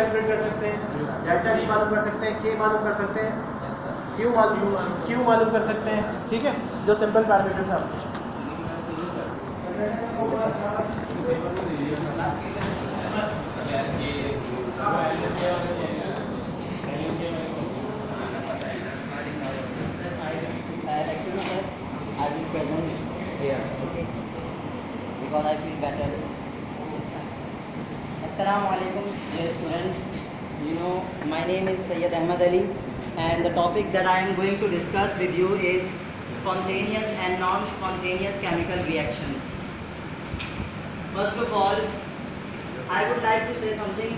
Calculate कर सकते हैं, डेल्टा जी मालूम कर सकते हैं, के मालूम कर सकते हैं, क्यू मालूम कर सकते हैं, ठीक है, जो सिंपल पैरामीटर्स हैं आपके। Actually, sir, I will present here, okay? Because I feel better. Assalamu alaikum, dear students. You know, my name is Sayyid Ahmad Ali, and the topic that I am going to discuss with you is spontaneous and non-spontaneous chemical reactions. First of all, I would like to say something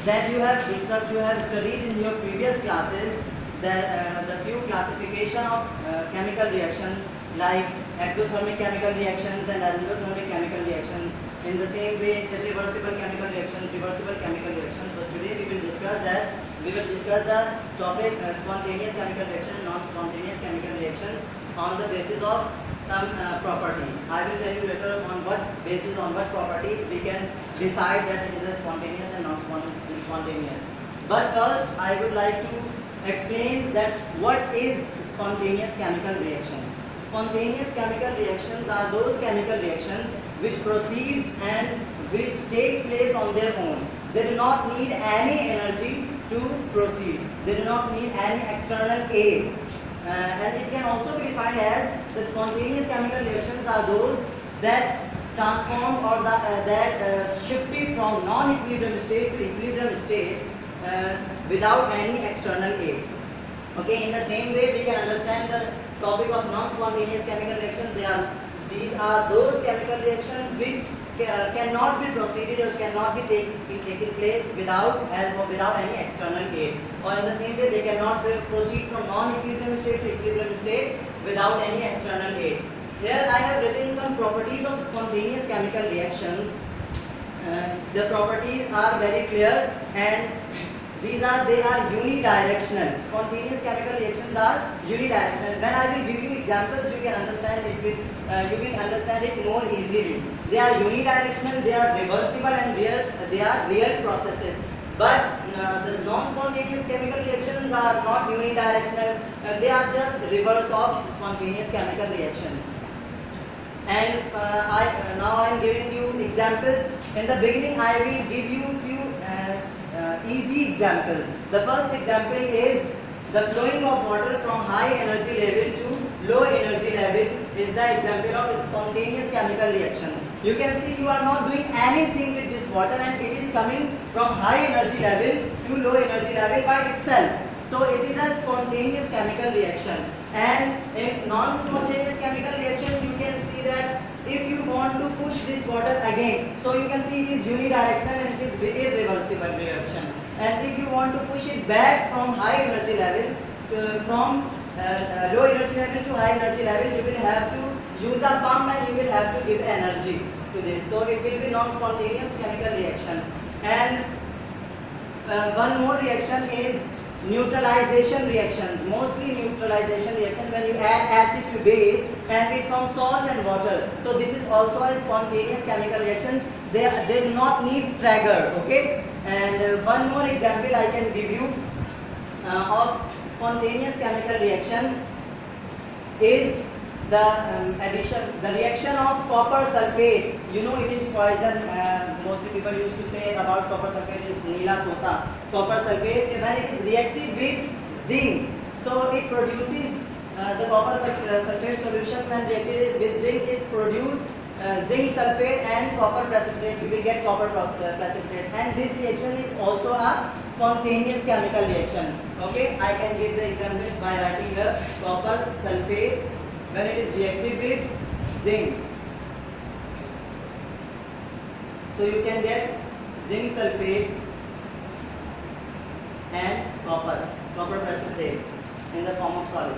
that you have discussed, you have studied in your previous classes, that the few classification of chemical reactions like exothermic chemical reactions and endothermic chemical reactions. In the same way, irreversible chemical reactions, reversible chemical reactions. But today we will discuss the topic spontaneous chemical reaction and non-spontaneous chemical reaction on the basis of some property. I will tell you later on what basis, on what property we can decide that it is a spontaneous and non-spontaneous. But first, I would like to explain that what is spontaneous chemical reaction. Spontaneous chemical reactions are those chemical reactions which proceeds and which takes place on their own. They do not need any energy to proceed. They do not need any external aid. And it can also be defined as the spontaneous chemical reactions are those that transform or that shifted from non-equilibrium state to equilibrium state without any external aid. Okay, in the same way we can understand the topic of non-spontaneous chemical reactions. These are those chemical reactions which cannot be proceeded or cannot be taken place without help or without any external aid. Or in the same way they cannot proceed from non-equilibrium state to equilibrium state without any external aid. Here I have written some properties of spontaneous chemical reactions. The properties are very clear and they are unidirectional. Spontaneous chemical reactions are unidirectional. When I will give you examples, you can understand it. You will understand it more easily. They are unidirectional, they are reversible, and they are real processes. But the non-spontaneous chemical reactions are not unidirectional. They are just reverse of spontaneous chemical reactions. And now I am giving you examples. In the beginning, I will give you few easy examples. The first example is the flowing of water from high energy level to low energy level is the example of a spontaneous chemical reaction. You can see you are not doing anything with this water and it is coming from high energy level to low energy level by itself. So it is a spontaneous chemical reaction. And in non-spontaneous chemical reaction, you can see that if you want to push this water again, so you can see it is unidirectional and it is irreversible reaction. And if you want to push it back from high energy level from low energy level to high energy level, you will have to use a pump and you will have to give energy to this. So it will be non-spontaneous chemical reaction. And one more reaction is neutralization reactions. Mostly neutralization reaction when you add acid to base and it forms salt and water. So this is also a spontaneous chemical reaction. They do not need trigger. Okay. And one more example I can give you of spontaneous chemical reaction is the reaction of copper sulfate. You know it is poison. Mostly people used to say about copper sulfate is Neela Tota. Copper sulfate, when it is reacted with zinc, so it produces the copper sulfate solution. When reacted with zinc, it produces zinc sulfate and copper precipitates. You will get copper precipitates, and this reaction is also a spontaneous chemical reaction. Okay, I can give the example by writing here copper sulfate when it is reacted with zinc. So you can get zinc sulfate and copper precipitates in the form of solid.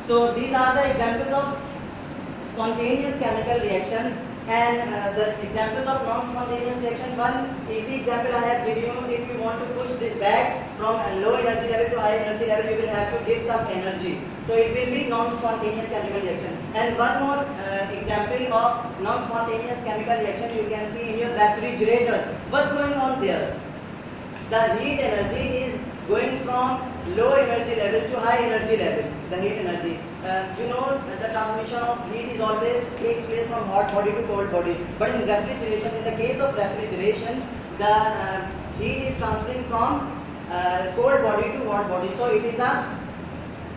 So these are the examples of spontaneous chemical reactions. And the examples of non-spontaneous reaction, one easy example I have given you. If you want to push this back from a low energy level to high energy level, you will have to give some energy. So it will be non-spontaneous chemical reaction. And one more example of non-spontaneous chemical reaction you can see in your refrigerators. What's going on there? the heat energy is going from low energy level to high energy level. The heat energy, you know, the transmission of heat is always takes place from hot body to cold body. But in refrigeration, in the case of refrigeration, the heat is transferring from cold body to hot body. So it is a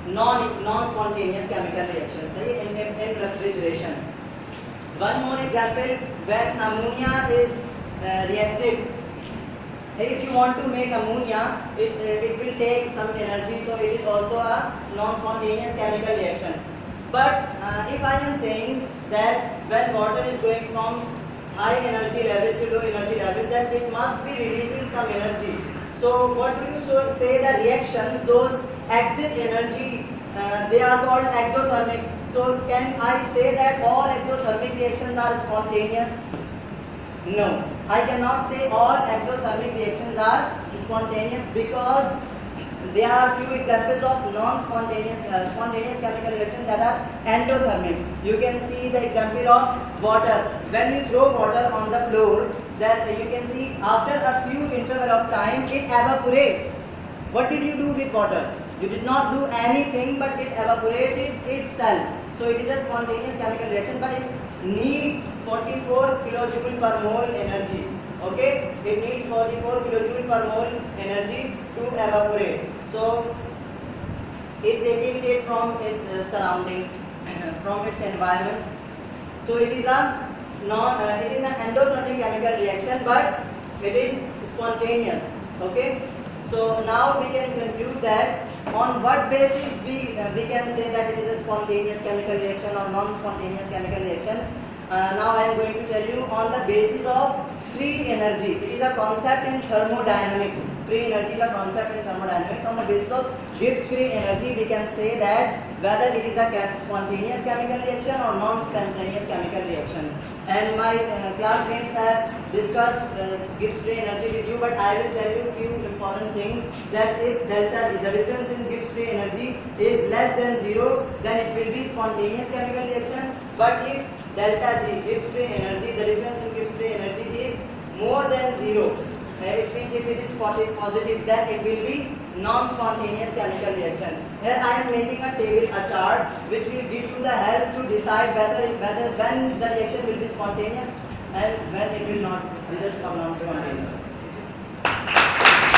non-spontaneous chemical reaction. Say in refrigeration. One more example, when ammonia is reacted. If you want to make ammonia, it will take some energy, so it is also a non-spontaneous chemical reaction. But if I am saying that when water is going from high energy level to low energy level, then it must be releasing some energy. So what do you say the reactions, those exit energy, they are called exothermic. So can I say that all exothermic reactions are spontaneous? No, I cannot say all exothermic reactions are spontaneous, because there are few examples of non-spontaneous spontaneous chemical reactions that are endothermic. You can see the example of water. When you throw water on the floor, that you can see after a few interval of time it evaporates. What did you do with water? You did not do anything, but it evaporated itself. So it is a spontaneous chemical reaction, but it needs 44 kilojoule per mole energy. Okay, it needs 44 kilojoule per mole energy to evaporate. So it taking it from its surrounding, from its environment. So it is a it is an endothermic chemical reaction, but it is spontaneous. Okay. So now we can conclude that on what basis we can say that it is a spontaneous chemical reaction or non-spontaneous chemical reaction. Now I am going to tell you on the basis of free energy. It is a concept in thermodynamics. Free energy is a concept in thermodynamics. On the basis of Gibbs free energy, we can say that whether it is a spontaneous chemical reaction or non-spontaneous chemical reaction. And my classmates have discussed Gibbs free energy with you, but I will tell you few important things, that if delta G, the difference in Gibbs free energy, is less than 0, then it will be spontaneous chemical reaction. But if delta G, Gibbs free energy, the difference in Gibbs free energy is more than 0, it means if it is positive, then it will be non-spontaneous chemical reaction. Here I am making a table, a chart, which will give you the help to decide whether when the reaction will be spontaneous and when it will not, it is non-spontaneous.